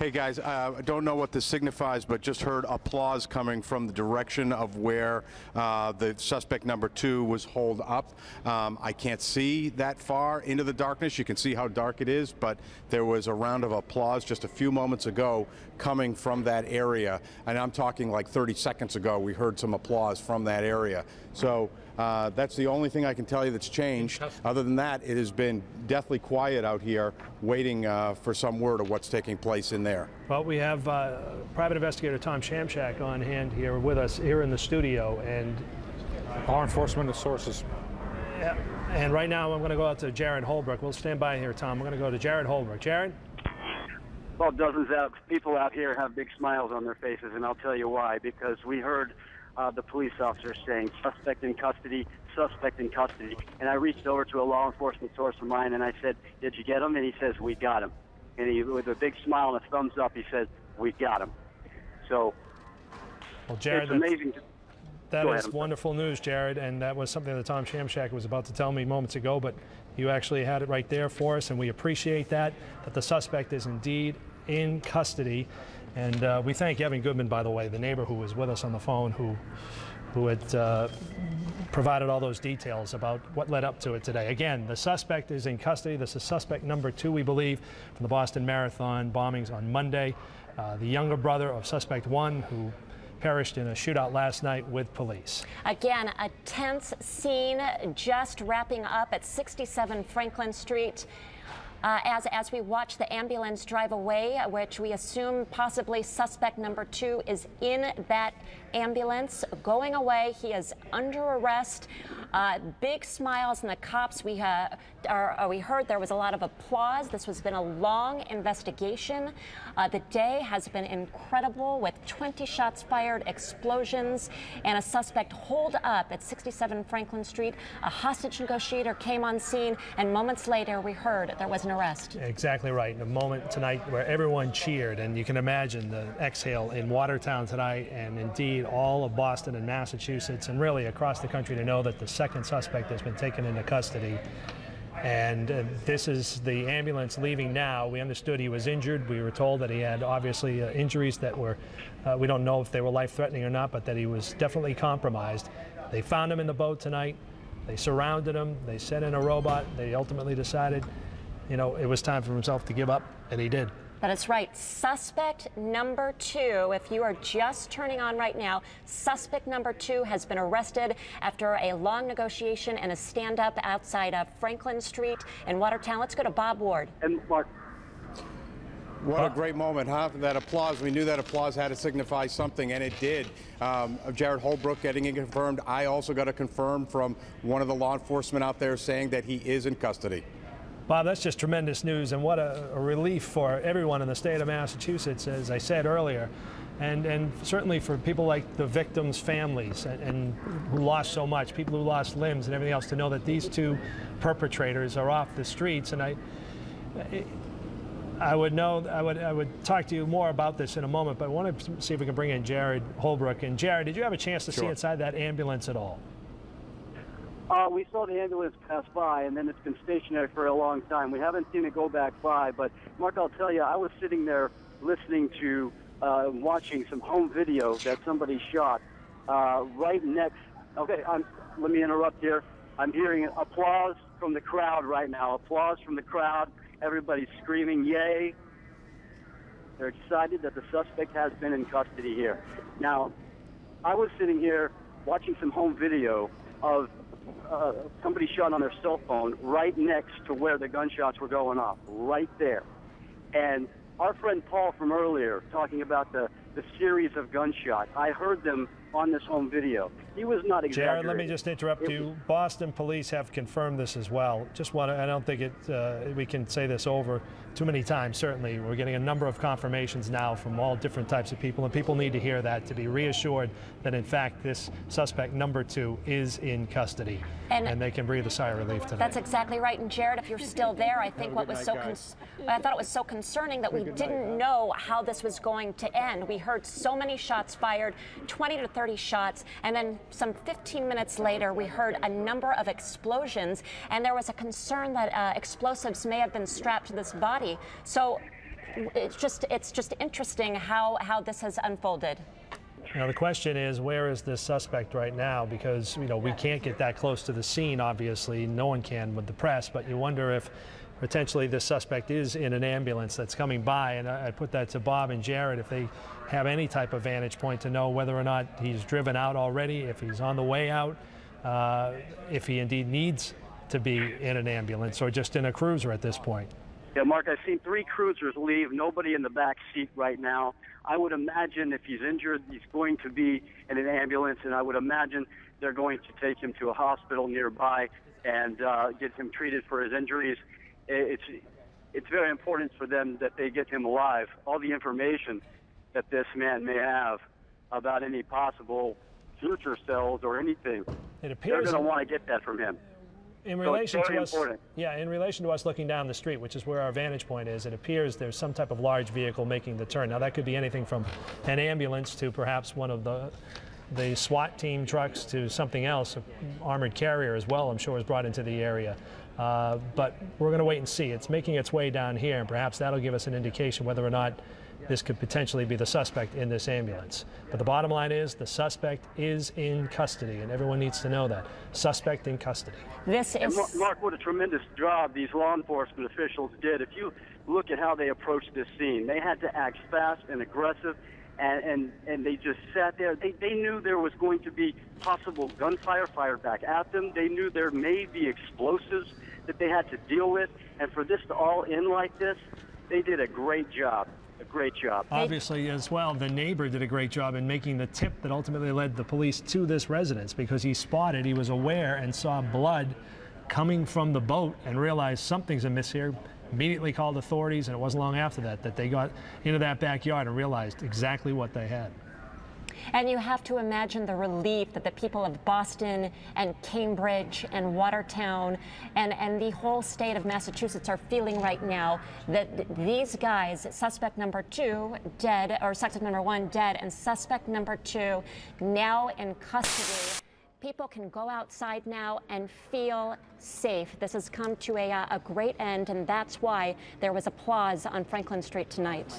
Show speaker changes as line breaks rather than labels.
Hey guys, I don't know what this signifies, but just heard applause coming from the direction of where the suspect number 2 was holed up. I can't see that far into the darkness. You can see how dark it is, but there was a round of applause just a few moments ago coming from that area. And I'm talking like 30 seconds ago, we heard some applause from that area. So that's the only thing I can tell you that's changed. Other than that, it has been deathly quiet out here, waiting for some word of what's taking place in there.
Well, we have private investigator Tom Shamshak on hand here with us here in the studio, and
law enforcement sources.
Yeah, and right now I'm going to go out to Jared Holbrook. We'll stand by here, Tom. We're going to go to Jared Holbrook. Jared?
Well, dozens of people out here have big smiles on their faces, and I'll tell you why. Because we heard the police officer saying, suspect in custody, suspect in custody. And I reached over to a law enforcement source of mine, and I said, did you get him? And he says, we got him. And he, with a big smile and a thumbs up, he said, we got him. So,
well, Jared,
it's amazing.
That is wonderful news, Jared, and that was something that Tom Shamshak was about to tell me moments ago, but you actually had it right there for us, and we appreciate that the suspect is indeed in custody. And we thank Evan Goodman, by the way, the neighbor who was with us on the phone, who had provided all those details about what led up to it today. Again, the suspect is in custody. This is suspect number 2, we believe, from the Boston Marathon bombings on Monday. The younger brother of suspect 1, who perished in a shootout last night with police.
Again, a tense scene just wrapping up at 67 Franklin Street. As we watch the ambulance drive away, which we assume possibly suspect number 2 is in that ambulance going away. He is under arrest. Big smiles, and the cops. We heard there was a lot of applause. This has been a long investigation. The day has been incredible, with 20 shots fired, explosions, and a suspect holed up at 67 Franklin Street. A hostage negotiator came on scene, and moments later we heard there was an arrest.
Exactly right. A moment tonight where everyone cheered, and you can imagine the exhale in Watertown tonight, and indeed all of Boston and Massachusetts, and really across the country, to know that the second suspect has been taken into custody. And this is the ambulance leaving now. We understood he was injured. We were told that he had obviously injuries that were, we don't know if they were life-threatening or not, but that he was definitely compromised. They found him in the boat tonight. They surrounded him. They sent in a robot. They ultimately decided, you know, it was time for himself to give up, and he did.
That is right. Suspect number 2, if you are just turning on right now, suspect number 2 has been arrested after a long negotiation and a stand-up outside of Franklin Street in Watertown. Let's go to Bob Ward.
And Mark.
What a great moment, huh? That applause. We knew that applause had to signify something, and it did. Jared Holbrook getting it confirmed. I also got it confirmed from one of the law enforcement out there saying that he is in custody.
Bob, that's just tremendous news, and what a relief for everyone in the state of Massachusetts, as I said earlier, and certainly for people like the victims' families and who lost so much, people who lost limbs and everything else, to know that these 2 perpetrators are off the streets. And I would talk to you more about this in a moment, but I want to see if we can bring in Jared Holbrook. And Jared, did you have a chance to see inside that ambulance at all?
We saw the ambulance pass by, and then it's been stationary for a long time. We haven't seen it go back by, but Mark, I'll tell you, I was sitting there listening to, watching some home video that somebody shot right next. Okay, let me interrupt here. I'm hearing applause from the crowd right now. Applause from the crowd. Everybody's screaming, yay. They're excited that the suspect has been in custody here. Now, I was sitting here watching some home video of somebody shot on their cell phone right next to where the gunshots were going off, right there. And our friend Paul from earlier talking about the series of gunshots, I heard them on this home video. He was not exaggerating.
Jared, let me just interrupt you. Boston police have confirmed this as well. Just want to, I don't think we can say this over too many times, certainly. We're getting a number of confirmations now from all different types of people, and people need to hear that to be reassured that, in fact, this suspect number 2 is in custody, and they can breathe a sigh of relief today.
That's exactly right. And Jared, if you're still there, I think what was so I thought it was so concerning that we didn't know how this was going to end. We heard so many shots fired, 20 to 30 shots, and then some 15 minutes later we heard a number of explosions, and there was a concern that explosives may have been strapped to this body. So it's just interesting how this has unfolded.
Now the question is, where is this suspect right now? Because we can't get that close to the scene. Obviously, no one can with the press. But you wonder if potentially this suspect is in an ambulance that's coming by. And I put that to Bob and Jared if they have any type of vantage point to know whether or not he's driven out already, if he's on the way out, if he indeed needs to be in an ambulance or just in a cruiser at this point.
Yeah, Mark, I've seen 3 cruisers leave, nobody in the back seat right now. I would imagine if he's injured, he's going to be in an ambulance, and I would imagine they're going to take him to a hospital nearby and get him treated for his injuries. It's very important for them that they get him alive. All the information that this man may have about any possible future cells or anything,
it appears
they're going to want to get that from him.
In relation
so
to us,
important.
yeah, in relation to us looking down the street, which is where our vantage point is, it appears there's some type of large vehicle making the turn. Now that could be anything from an ambulance to perhaps one of the SWAT team trucks to something else, an armored carrier as well, I'm sure is brought into the area. But we're going to wait and see. It's making its way down here, and perhaps that'll give us an indication whether or not this could potentially be the suspect in this ambulance. But the bottom line is the suspect is in custody, and everyone needs to know that. Suspect in custody.
This is...
And Mark, what a tremendous job these law enforcement officials did. If you look at how they approached this scene, they had to act fast and aggressive, and they just sat there. They knew there was going to be possible gunfire fired back at them. They knew there may be explosives that they had to deal with, and for this to all end like this, they did a great job. A great job.
Obviously, as well, the neighbor did a great job in making the tip that ultimately led the police to this residence, because he was aware and saw blood coming from the boat and realized something's amiss here. Immediately called authorities, and it wasn't long after that they got into that backyard and realized exactly what they had.
And you have to imagine the relief that the people of Boston and Cambridge and Watertown and the whole state of Massachusetts are feeling right now, that these guys, suspect number 2 dead, or suspect number 1 dead, and suspect number 2 now in custody. People can go outside now and feel safe. This has come to a great end, and that's why there was applause on Franklin Street tonight.